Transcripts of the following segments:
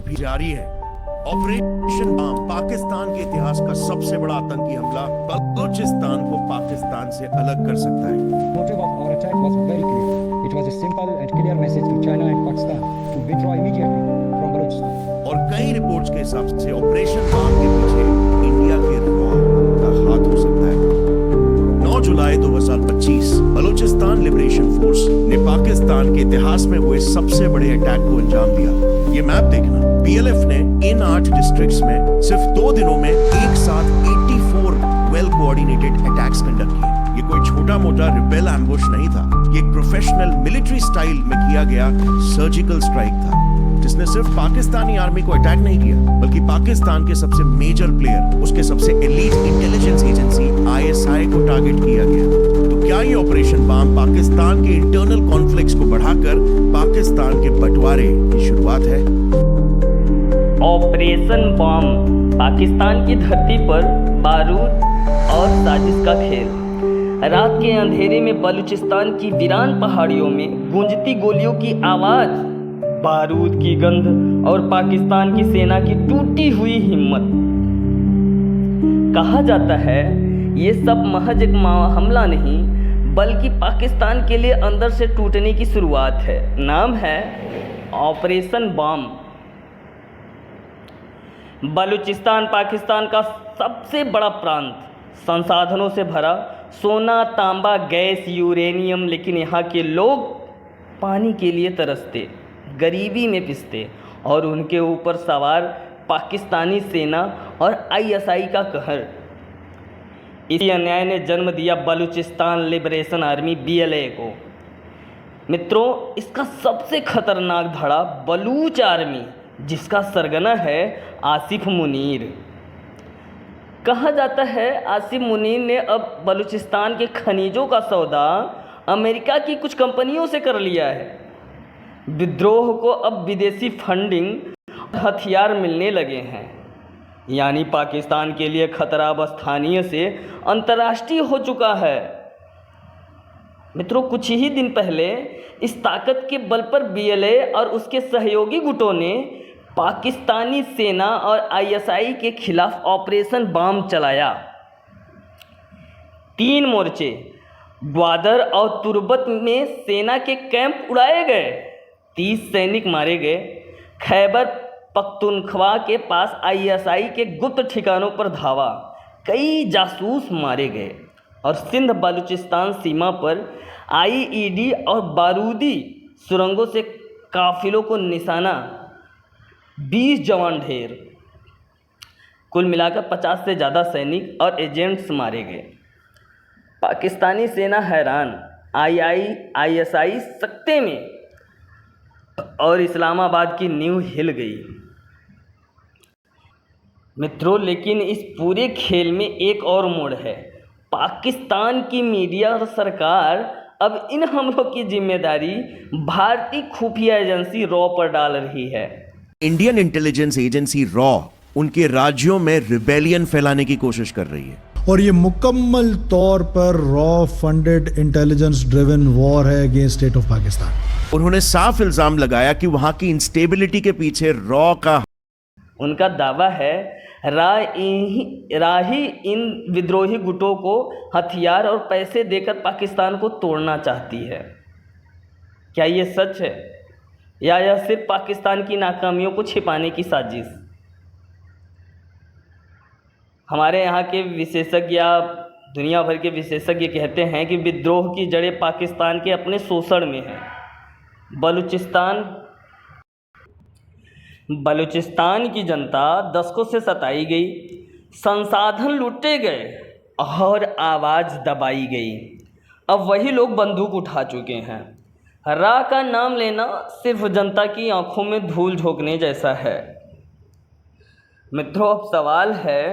भी जारी है। ऑपरेशन बाम पाकिस्तान के इतिहास का सबसे बड़ा आतंकी हमला बलूचिस्तान को पाकिस्तान से अलग कर सकता है। Motive of our attack was very clear. It was a simple and clear message to China and Pakistan to withdraw immediately from Balochistan. और कई रिपोर्ट्स के हिसाब से ऑपरेशन बाम के पीछे इंडिया के रॉ का हाथ हो सकता है। 9 जुलाई 2025 बलूचिस्तान लिबरेशन फोर्स ने पाकिस्तान के इतिहास में हुए सबसे बड़े अटैक को अंजाम दिया। ये मैप देखना, बीएलएफ ने इन 8 डिस्ट्रिक्ट्स में सिर्फ 2 दिनों में एक साथ 84 वेल कोऑर्डिनेटेड अटैक्स कंडक्ट किए। ये कोई छोटा मोटा रिबेल एम्बुश नहीं था, ये एक प्रोफेशनल मिलिट्री स्टाइल में किया गया सर्जिकल स्ट्राइक था, जिसने सिर्फ पाकिस्तानी आर्मी को अटैक नहीं किया बल्कि पाकिस्तान के सबसे मेजर प्लेयर, उसके सबसे एलीट इंटेलिजेंस एजेंसी आईएसआई को टारगेट किया गया। तो क्या ये ऑपरेशन बाम पाकिस्तान के इंटरनल कॉन्फ्लिक्ट्स को बढ़ाकर पाकिस्तान के बंटवारे की शुरुआत है? ऑपरेशन बॉम्ब पाकिस्तान की धरती पर बारूद और साजिश का खेल। रात के अंधेरे में बलूचिस्तान की वीरान पहाड़ियों में गूंजती गोलियों की आवाज, बारूद की गंध और पाकिस्तान की सेना की टूटी हुई हिम्मत। कहा जाता है ये सब महज एक हमला नहीं बल्कि पाकिस्तान के लिए अंदर से टूटने की शुरुआत है। नाम है ऑपरेशन बॉम्ब। बलूचिस्तान पाकिस्तान का सबसे बड़ा प्रांत, संसाधनों से भरा, सोना, तांबा, गैस, यूरेनियम, लेकिन यहाँ के लोग पानी के लिए तरसते, गरीबी में पिसते और उनके ऊपर सवार पाकिस्तानी सेना और आईएसआई का कहर। इसी अन्याय ने जन्म दिया बलूचिस्तान लिबरेशन आर्मी बीएलए को। मित्रों, इसका सबसे खतरनाक धड़ा बलूच आर्मी, जिसका सरगना है आसिफ मुनीर। कहा जाता है आसिफ मुनीर ने अब बलूचिस्तान के खनिजों का सौदा अमेरिका की कुछ कंपनियों से कर लिया है। विद्रोह को अब विदेशी फंडिंग और हथियार मिलने लगे हैं, यानी पाकिस्तान के लिए खतरा अब स्थानीय से अंतर्राष्ट्रीय हो चुका है। मित्रों, कुछ ही दिन पहले इस ताकत के बल पर बीएलए और उसके सहयोगी गुटों ने पाकिस्तानी सेना और आईएसआई के खिलाफ ऑपरेशन बॉम्ब चलाया। 3 मोर्चे, ग्वादर और तुर्बत में सेना के कैंप उड़ाए गए, 30 सैनिक मारे गए। खैबर पख्तूनख्वा के पास आईएसआई के गुप्त ठिकानों पर धावा, कई जासूस मारे गए और सिंध बलूचिस्तान सीमा पर आईईडी और बारूदी सुरंगों से काफिलों को निशाना, 20 जवान ढेर। कुल मिलाकर 50 से ज़्यादा सैनिक और एजेंट्स मारे गए। पाकिस्तानी सेना हैरान, आईएसआई सकते में और इस्लामाबाद की नींव हिल गई। मित्रों, लेकिन इस पूरे खेल में एक और मोड़ है। पाकिस्तान की मीडिया और सरकार अब इन हमलों की जिम्मेदारी भारतीय खुफिया एजेंसी रॉ पर डाल रही है। इंडियन इंटेलिजेंस एजेंसी रॉ उनके राज्यों में रिबेलियन फैलाने की कोशिश कर रही है और ये मुकम्मल तौर पर raw funded intelligence driven war है अगेंस्ट स्टेट ऑफ पाकिस्तान। उन्होंने साफ इल्जाम लगाया कि वहां की इंस्टेबिलिटी के पीछे रॉ का। उनका दावा है राही इन विद्रोही गुटों को हथियार और पैसे देकर पाकिस्तान को तोड़ना चाहती है। क्या ये सच है या यह सिर्फ पाकिस्तान की नाकामियों को छिपाने की साजिश? हमारे यहाँ के विशेषज्ञ या दुनिया भर के विशेषज्ञ कहते हैं कि विद्रोह की जड़ें पाकिस्तान के अपने शोषण में हैं। बलूचिस्तान की जनता दशकों से सताई गई, संसाधन लूटे गए और आवाज़ दबाई गई। अब वही लोग बंदूक उठा चुके हैं। राह का नाम लेना सिर्फ जनता की आंखों में धूल झोंकने जैसा है। मित्रों, अब सवाल है,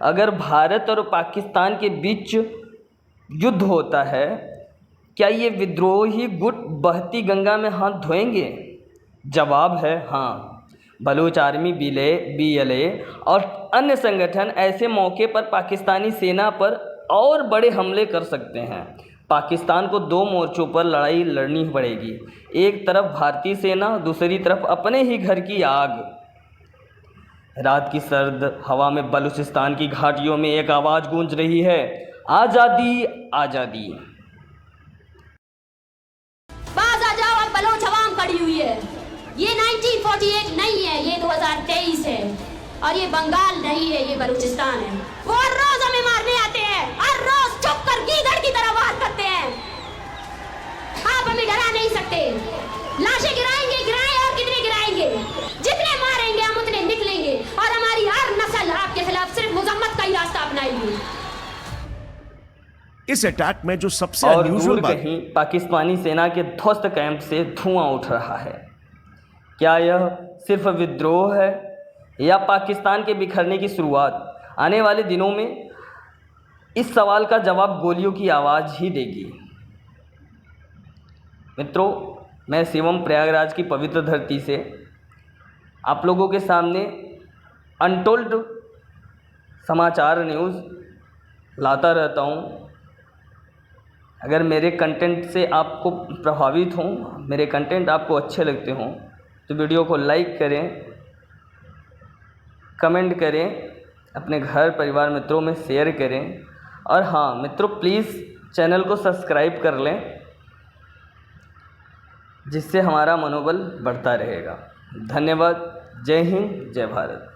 अगर भारत और पाकिस्तान के बीच युद्ध होता है, क्या ये विद्रोही गुट बहती गंगा में हाथ धोएंगे? जवाब है हाँ। बलूच आर्मी, बीएलए और अन्य संगठन ऐसे मौके पर पाकिस्तानी सेना पर और बड़े हमले कर सकते हैं। पाकिस्तान को 2 मोर्चों पर लड़ाई लड़नी पड़ेगी। एक तरफ भारतीय सेना, दूसरी तरफ अपने ही घर की आग। रात की सर्द हवा में बलूचिस्तान की घाटियों में एक आवाज़ गूंज रही है, आज़ादी आज़ादी। बाज आ जाओ, अब बलोच अवाम खड़ी हुई है। ये 1948 नहीं है, ये 2023 है, और ये बंगाल नहीं है, ये बलूचिस्तान है। वो हर रोज हमें मारने आते हैं, हर रोज छुप कर गीदड़ की तरह वार करते हैं। आप हमें डरा नहीं सकते। लाशें गिराएंगे, गिराएं और कितने गिराएंगे, जितने मारेंगे हम उतने निकलेंगे, और हमारी हर नस्ल आपके खिलाफ सिर्फ मुजम्मत का ही रास्ता अपनाएगी। इस अटैक में जो सबसे और अनयूजुअल दूर बात, कहीं पाकिस्तानी सेना के ध्वस्त कैंप से धुआं उठ रहा है। क्या यह सिर्फ विद्रोह है या पाकिस्तान के बिखरने की शुरुआत? आने वाले दिनों में इस सवाल का जवाब गोलियों की आवाज़ ही देगी। मित्रों, मैं शिवम प्रयागराज की पवित्र धरती से आप लोगों के सामने अनटोल्ड समाचार न्यूज़ लाता रहता हूँ। अगर मेरे कंटेंट से आपको प्रभावित हों, मेरे कंटेंट आपको अच्छे लगते हों, तो वीडियो को लाइक करें, कमेंट करें, अपने घर परिवार मित्रों में शेयर करें, और हाँ मित्रों, प्लीज़ चैनल को सब्सक्राइब कर लें, जिससे हमारा मनोबल बढ़ता रहेगा। धन्यवाद। जय हिंद, जय भारत।